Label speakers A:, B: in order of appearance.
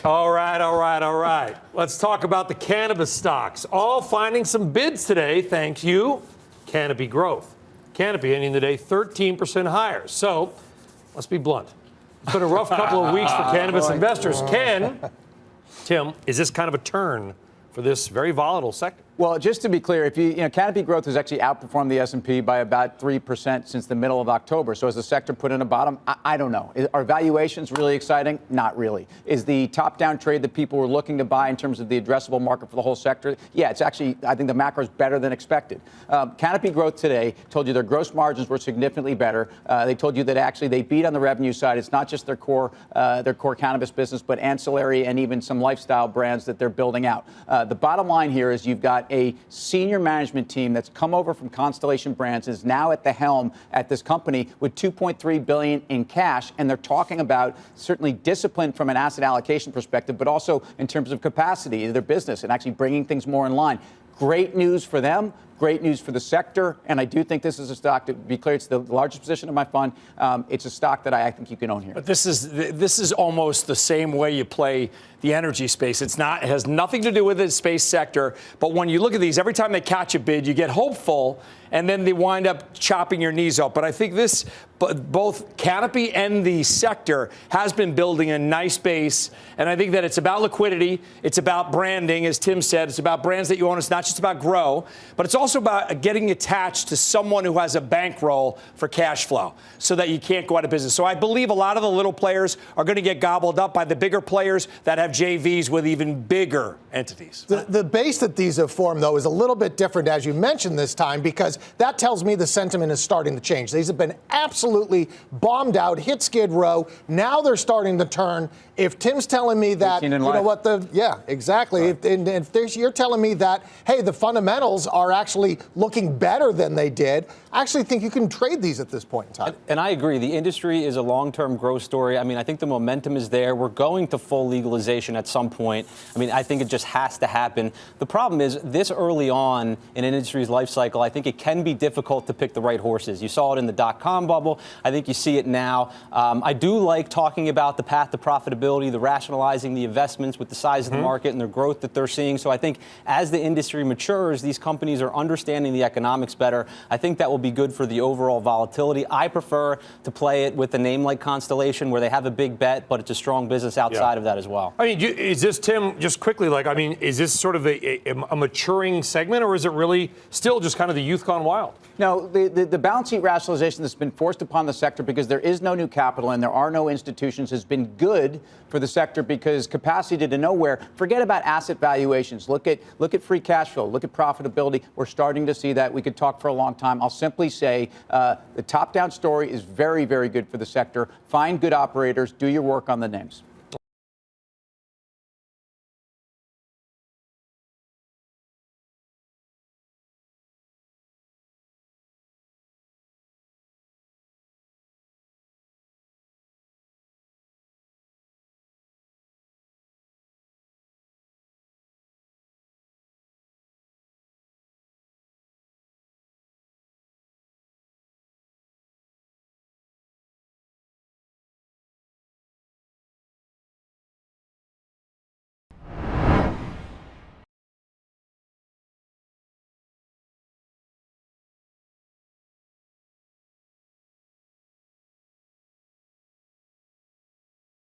A: All right. Let's talk about the cannabis stocks. All finding some bids today, thanks you, Canopy Growth. Canopy ending the day 13% higher. So, let's be blunt. It's been a rough couple of weeks for cannabis investors. Tim, is this kind of a turn for this very volatile sector?
B: Well, just to be clear, if Canopy Growth has actually outperformed the S&P by about 3% since the middle of October. So is the sector put in a bottom? I don't know. Are valuations really exciting? Not really. Is the top-down trade that people were looking to buy in terms of the addressable market for the whole sector? Yeah, it's actually, I think the macro is better than expected. Canopy Growth today told you their gross margins were significantly better. They told you that actually they beat on the revenue side. It's not just their core cannabis business, but ancillary and even some lifestyle brands that they're building out. The bottom line here is you've got a senior management team that's come over from Constellation Brands, is now at the helm at this company with $2.3 billion in cash, and they're talking about certainly discipline from an asset allocation perspective, but also in terms of capacity of their business and actually bringing things more in line. Great news for them. Great news for the sector, and I do think this is a stock, to be clear, it's the largest position of my fund. It's a stock that I think you can own here.
A: But this is almost the same way you play the energy space. It has nothing to do with the space sector, but when you look at these, every time they catch a bid, you get hopeful, and then they wind up chopping your knees off. But I think both Canopy and the sector has been building a nice base, and I think that it's about liquidity, it's about branding, as Tim said, it's about brands that you own. It's not just about grow, but it's also about getting attached to someone who has a bankroll for cash flow so that you can't go out of business. So I believe a lot of the little players are going to get gobbled up by the bigger players that have JVs with even bigger entities.
C: The base that these have formed, though, is a little bit different, as you mentioned this time, because that tells me the sentiment is starting to change. These have been absolutely bombed out, hit skid row. Now they're starting to turn. If Tim's telling me that, you know what, yeah, exactly. Right. If you're telling me that, hey, the fundamentals are actually looking better than they did, I actually think you can trade these at this point in time.
D: And I agree. The industry is a long-term growth story. I mean, I think the momentum is there. We're going to full legalization at some point. I mean, I think it just has to happen. The problem is this early on in an industry's life cycle, I think it can be difficult to pick the right horses. You saw it in the dot-com bubble. I think you see it now. I do like talking about the path to profitability, the rationalizing the investments with the size of the market and the growth that they're seeing. So I think as the industry matures, these companies are understanding the economics better. I think that will be good for the overall volatility. I prefer to play it with a name like Constellation, where they have a big bet, but it's a strong business outside of that as well.
A: I mean, is this, Tim, just quickly, is this sort of a maturing segment, or is it really still just kind of the youth gone wild?
B: No, the balance sheet rationalization that's been forced upon the sector because there is no new capital and there are no institutions has been good for the sector because capacity to nowhere. Forget about asset valuations. Look at free cash flow. Look at profitability. We're starting to see that. We could talk for a long time. I'll simply say the top-down story is very, very good for the sector. Find good operators. Do your work on the names.